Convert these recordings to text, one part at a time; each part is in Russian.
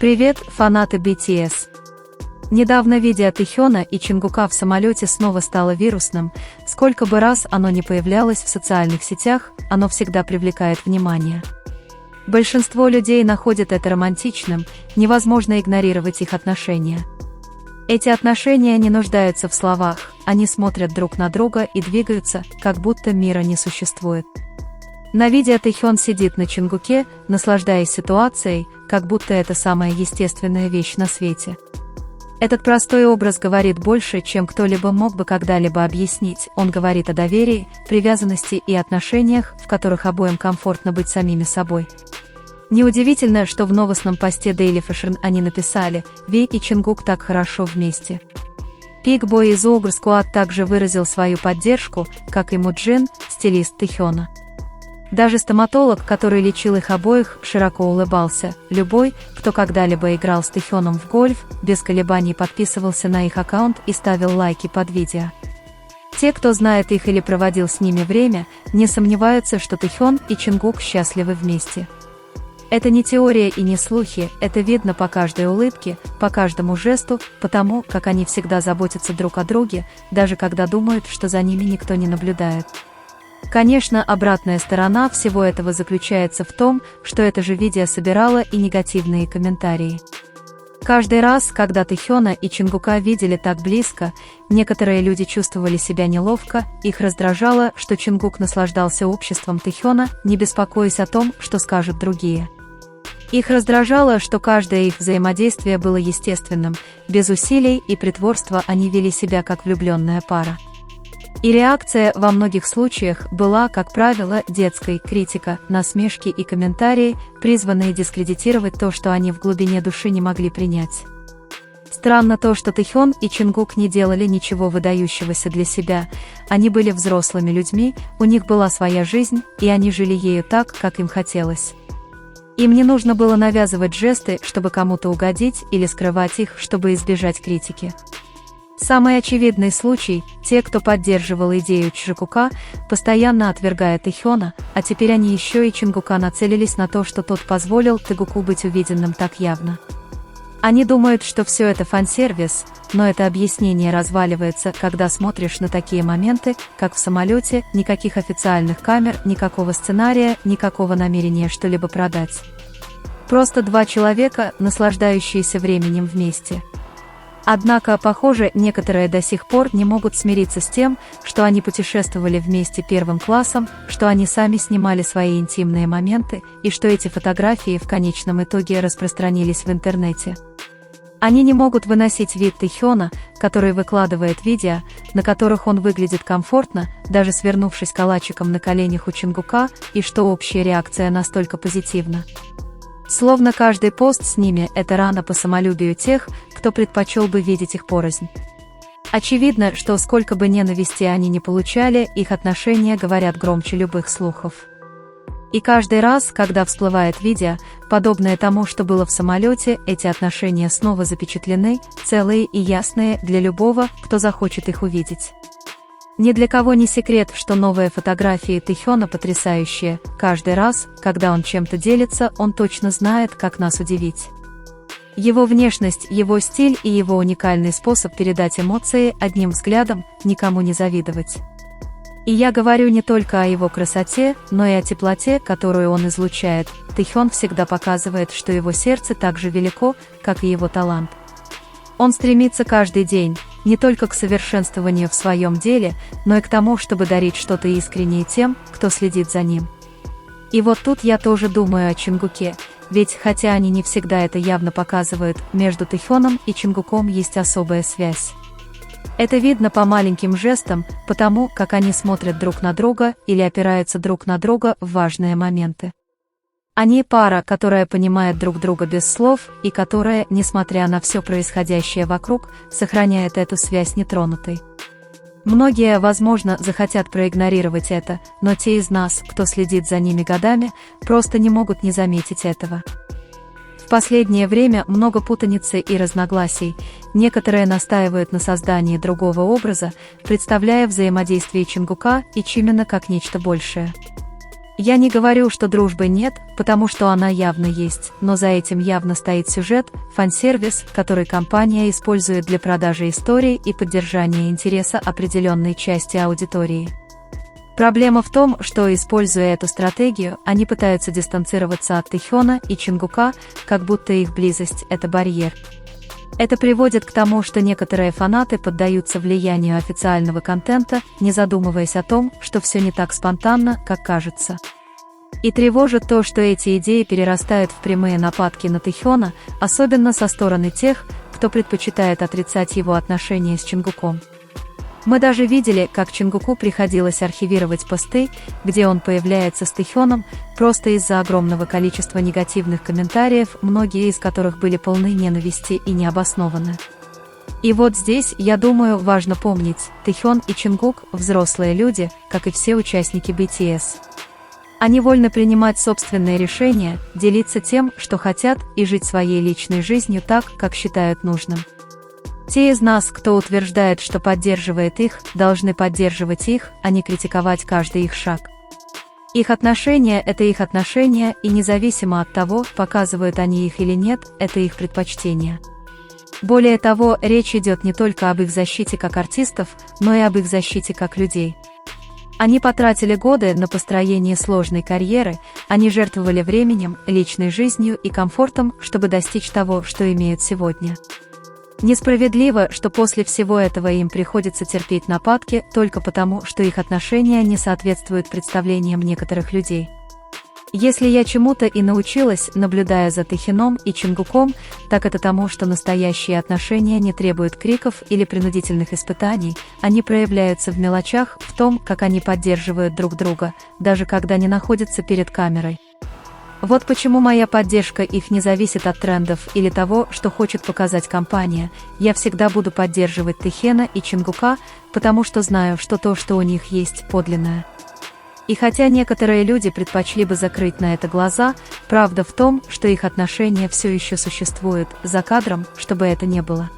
Привет, фанаты BTS! Недавно видео Тэхёна и Чингука в самолете снова стало вирусным. Сколько бы раз оно ни появлялось в социальных сетях, оно всегда привлекает внимание. Большинство людей находят это романтичным, невозможно игнорировать их отношения. Эти отношения не нуждаются в словах, они смотрят друг на друга и двигаются, как будто мира не существует. На видео Тэхён сидит на Чингуке, наслаждаясь ситуацией, как будто это самая естественная вещь на свете. Этот простой образ говорит больше, чем кто-либо мог бы когда-либо объяснить. Он говорит о доверии, привязанности и отношениях, в которых обоим комфортно быть самими собой. Неудивительно, что в новостном посте Daily Fashion они написали: «Ви и Чингук так хорошо вместе». Big Boy из Ogre Squad также выразил свою поддержку, как и Муджин, стилист Тэхёна. Даже стоматолог, который лечил их обоих, широко улыбался. Любой, кто когда-либо играл с Тэхёном в гольф, без колебаний подписывался на их аккаунт и ставил лайки под видео. Те, кто знает их или проводил с ними время, не сомневаются, что Тэхён и Чингук счастливы вместе. Это не теория и не слухи, это видно по каждой улыбке, по каждому жесту, потому как они всегда заботятся друг о друге, даже когда думают, что за ними никто не наблюдает. Конечно, обратная сторона всего этого заключается в том, что это же видео собирало и негативные комментарии. Каждый раз, когда Тэхёна и Чингука видели так близко, некоторые люди чувствовали себя неловко, их раздражало, что Чингук наслаждался обществом Тэхёна, не беспокоясь о том, что скажут другие. Их раздражало, что каждое их взаимодействие было естественным, без усилий и притворства они вели себя как влюбленная пара. И реакция во многих случаях была, как правило, детской: критика, насмешки и комментарии, призванные дискредитировать то, что они в глубине души не могли принять. Странно то, что Тэхён и Чингук не делали ничего выдающегося для себя, они были взрослыми людьми, у них была своя жизнь, и они жили ею так, как им хотелось. Им не нужно было навязывать жесты, чтобы кому-то угодить, или скрывать их, чтобы избежать критики. Самый очевидный случай – те, кто поддерживал идею Чингука, постоянно отвергая Тэхёна, а теперь они еще и Чингука нацелились на то, что тот позволил Тэгуку быть увиденным так явно. Они думают, что все это фан-сервис, но это объяснение разваливается, когда смотришь на такие моменты, как в самолете: никаких официальных камер, никакого сценария, никакого намерения что-либо продать. Просто два человека, наслаждающиеся временем вместе. Однако, похоже, некоторые до сих пор не могут смириться с тем, что они путешествовали вместе первым классом, что они сами снимали свои интимные моменты, и что эти фотографии в конечном итоге распространились в интернете. Они не могут выносить вид Тэхёна, который выкладывает видео, на которых он выглядит комфортно, даже свернувшись калачиком на коленях у Чингука, и что общая реакция настолько позитивна. Словно каждый пост с ними – это рана по самолюбию тех, кто предпочел бы видеть их порознь. Очевидно, что сколько бы ненависти они ни получали, их отношения говорят громче любых слухов. И каждый раз, когда всплывает видео, подобное тому, что было в самолете, эти отношения снова запечатлены, целые и ясные для любого, кто захочет их увидеть. Ни для кого не секрет, что новые фотографии Тэхёна потрясающие. Каждый раз, когда он чем-то делится, он точно знает, как нас удивить. Его внешность, его стиль и его уникальный способ передать эмоции одним взглядом – никому не завидовать. И я говорю не только о его красоте, но и о теплоте, которую он излучает. Тэхён всегда показывает, что его сердце так же велико, как и его талант. Он стремится каждый день не только к совершенствованию в своем деле, но и к тому, чтобы дарить что-то искреннее тем, кто следит за ним. И вот тут я тоже думаю о Чингуке, ведь хотя они не всегда это явно показывают, между Тэхёном и Чингуком есть особая связь. Это видно по маленьким жестам, потому как они смотрят друг на друга или опираются друг на друга в важные моменты. Они пара, которая понимает друг друга без слов и которая, несмотря на все происходящее вокруг, сохраняет эту связь нетронутой. Многие, возможно, захотят проигнорировать это, но те из нас, кто следит за ними годами, просто не могут не заметить этого. В последнее время много путаницы и разногласий, некоторые настаивают на создании другого образа, представляя взаимодействие Чингука и Чимена как нечто большее. Я не говорю, что дружбы нет, потому что она явно есть, но за этим явно стоит сюжет, фан-сервис, который компания использует для продажи истории и поддержания интереса определенной части аудитории. Проблема в том, что, используя эту стратегию, они пытаются дистанцироваться от Тэхёна и Чонгука, как будто их близость – это барьер. Это приводит к тому, что некоторые фанаты поддаются влиянию официального контента, не задумываясь о том, что все не так спонтанно, как кажется. И тревожит то, что эти идеи перерастают в прямые нападки на Тэхёна, особенно со стороны тех, кто предпочитает отрицать его отношения с Чонгуком. Мы даже видели, как Чонгуку приходилось архивировать посты, где он появляется с Тэхёном, просто из-за огромного количества негативных комментариев, многие из которых были полны ненависти и необоснованы. И вот здесь, я думаю, важно помнить, Тэхён и Чонгук – взрослые люди, как и все участники BTS. Они вольны принимать собственные решения, делиться тем, что хотят, и жить своей личной жизнью так, как считают нужным. Те из нас, кто утверждает, что поддерживает их, должны поддерживать их, а не критиковать каждый их шаг. Их отношения – это их отношения, и независимо от того, показывают они их или нет, это их предпочтения. Более того, речь идет не только об их защите как артистов, но и об их защите как людей. Они потратили годы на построение сложной карьеры, они жертвовали временем, личной жизнью и комфортом, чтобы достичь того, что имеют сегодня. Несправедливо, что после всего этого им приходится терпеть нападки только потому, что их отношения не соответствуют представлениям некоторых людей. Если я чему-то и научилась, наблюдая за Тэхёном и Чонгуком, так это тому, что настоящие отношения не требуют криков или принудительных испытаний, они проявляются в мелочах, в том, как они поддерживают друг друга, даже когда не находятся перед камерой. Вот почему моя поддержка их не зависит от трендов или того, что хочет показать компания. Я всегда буду поддерживать Тэхёна и Чонгука, потому что знаю, что то, что у них есть, подлинное. И хотя некоторые люди предпочли бы закрыть на это глаза, правда в том, что их отношения все еще существуют за кадром, чтобы это не было.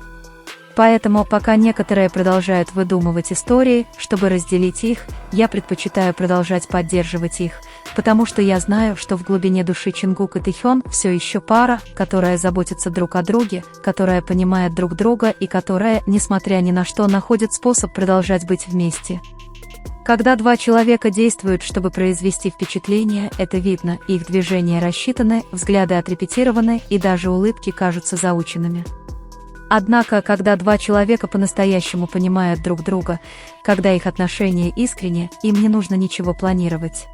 Поэтому, пока некоторые продолжают выдумывать истории, чтобы разделить их, я предпочитаю продолжать поддерживать их, потому что я знаю, что в глубине души Чонгук и Тэхён все еще пара, которая заботится друг о друге, которая понимает друг друга и которая, несмотря ни на что, находит способ продолжать быть вместе. Когда два человека действуют, чтобы произвести впечатление, это видно, их движения рассчитаны, взгляды отрепетированы и даже улыбки кажутся заученными. Однако, когда два человека по-настоящему понимают друг друга, когда их отношения искренни, им не нужно ничего планировать.